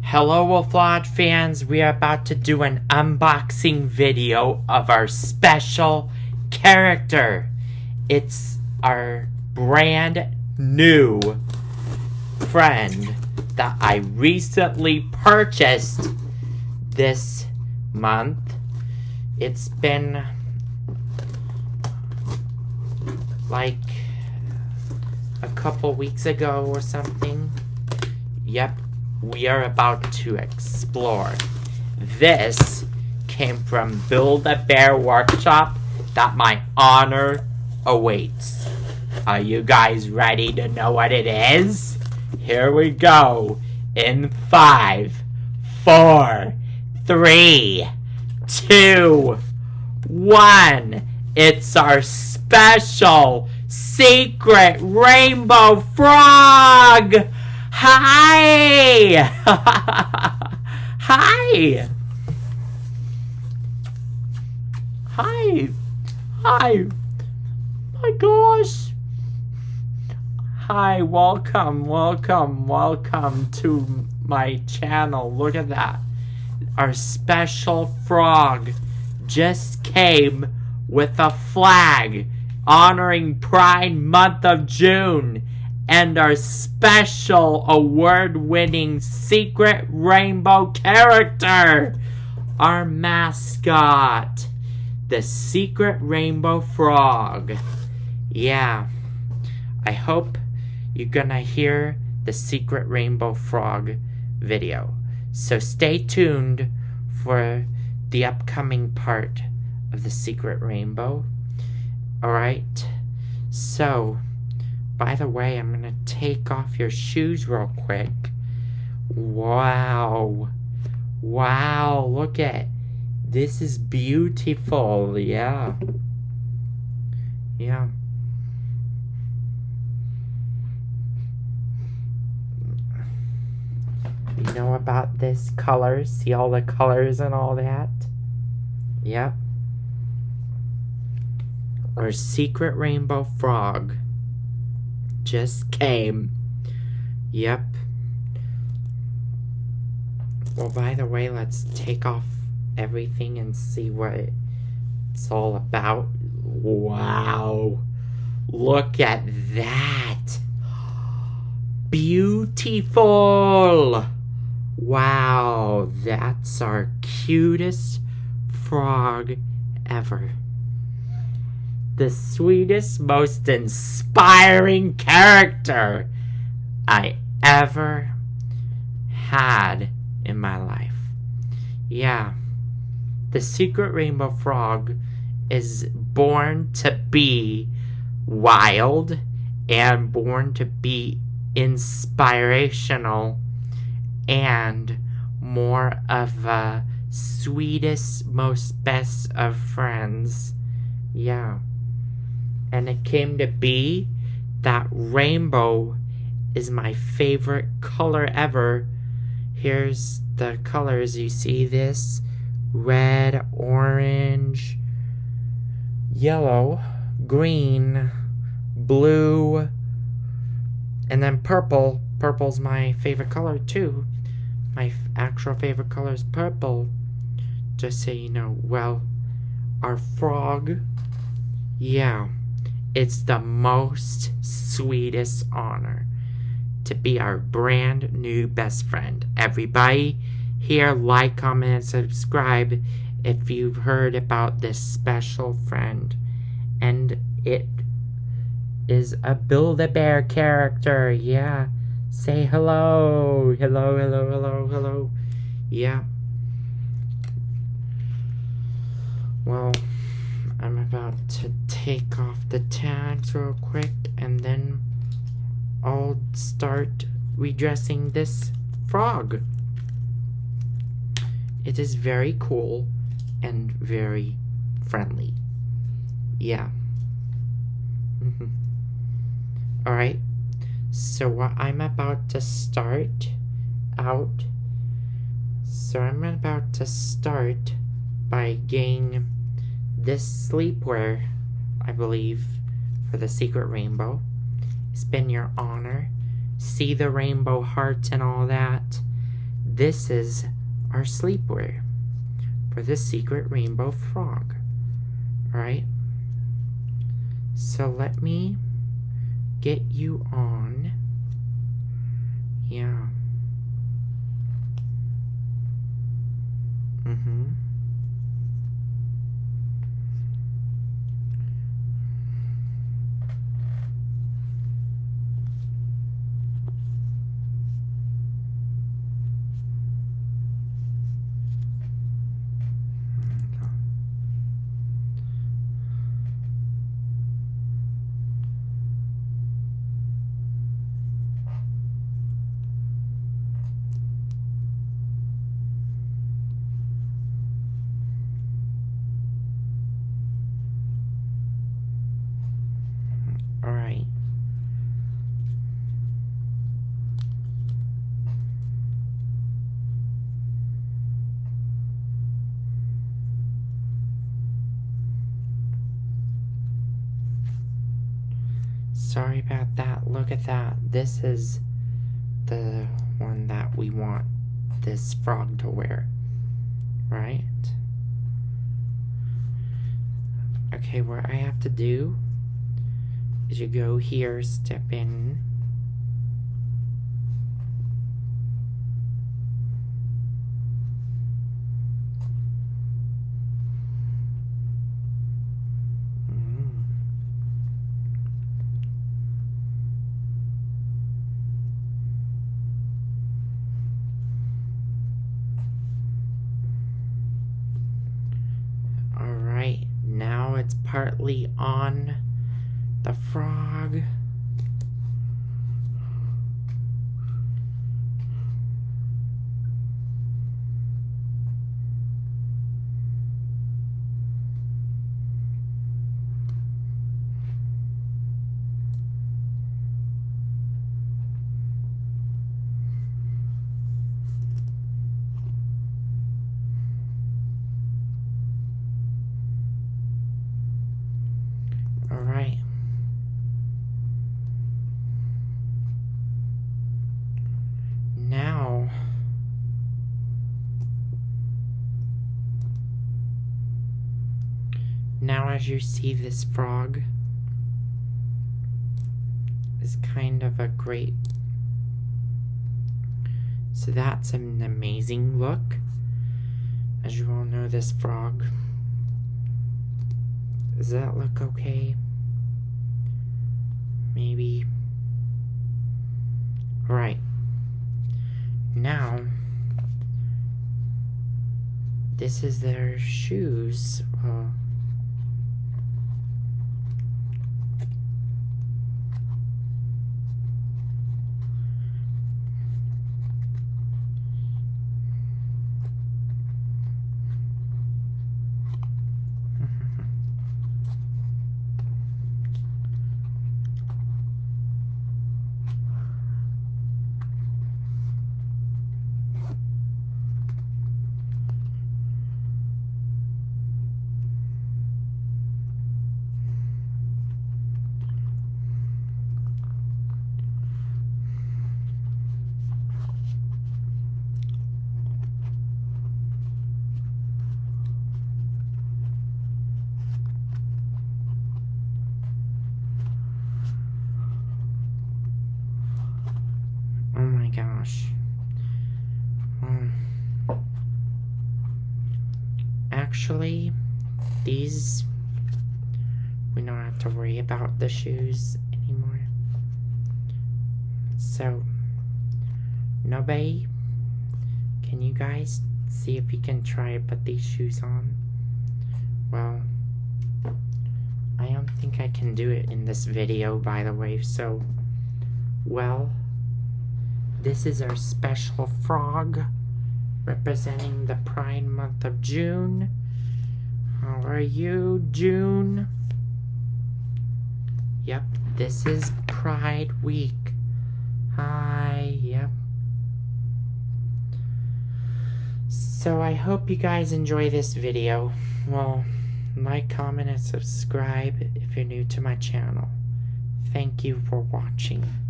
Hello Wolflodge fans, we are about to do an unboxing video of our special character. It's our brand new friend that I recently purchased this month. It's been like a couple weeks ago or something. Yep. We are about to explore. This came from Build-A-Bear Workshop that my honor awaits. Are you guys ready to know what it is? Here we go. In 5, 4, 3, 2, 1. It's our special secret rainbow frog! Hi! Hi! Hi! Hi! My gosh! Hi, welcome to my channel. Look at that. Our special frog just came with a flag honoring Pride Month of June. And our special award-winning secret rainbow character, our mascot, the secret rainbow frog. Yeah, I hope you're gonna hear the secret rainbow frog video. So stay tuned for the upcoming part of the secret rainbow. Alright, so by the way, I'm gonna take off your shoes real quick. Wow. Wow, look at this is beautiful. Yeah. Yeah. You know about this color? See all the colors and all that? Yep. Our secret rainbow frog just came. Yep. Well, by the way, let's take off everything and see what it's all about. Wow. Look at that. Beautiful. Wow. That's our cutest frog ever. The sweetest, most inspiring character I ever had in my life. Yeah, the secret rainbow frog is born to be wild and born to be inspirational and more of a sweetest, most best of friends. Yeah. And it came to be that rainbow is my favorite color ever. Here's the colors. You see this? Red, orange, yellow, green, blue, and then purple. Purple's my favorite color too. My actual favorite color is purple. Just so you know. Well, our frog, yeah. It's the most sweetest honor to be our brand new best friend. Everybody here, like, comment, and subscribe if you've heard about this special friend. And it is a Build-A-Bear character. Yeah. Say hello. Hello, hello, hello, hello. Yeah. Well, I'm about to take off the tags real quick and then I'll start redressing this frog. It is very cool and very friendly. Yeah. Alright, so what I'm about to start out. So I'm about to start by getting this sleepwear, I believe, for the secret rainbow. It's been your honor. See the rainbow heart and all that. this is our sleepwear for the secret rainbow frog. Alright? So let me get you on. Yeah. Alright. Sorry about that. Look at that. This is the one that we want this frog to wear. Right? Okay, what I have to do is you go here, step in. Alright, now it's partly on the frog. Alright. Now as you see, this frog is kind of a great, so that's an amazing look. As you all know, this frog, does that look okay? Maybe. Right. Now, this is their shoes. Oh my gosh. Actually, these, we don't have to worry about the shoes anymore. So, nobody, can you guys see if you can try to put these shoes on? Well, I don't think I can do it in this video, by the way, so, well, this is our special frog representing the Pride month of June. How are you, June? Yep, this is Pride Week. Hi, yep. So I hope you guys enjoy this video. Well, like, comment, and subscribe if you're new to my channel. Thank you for watching.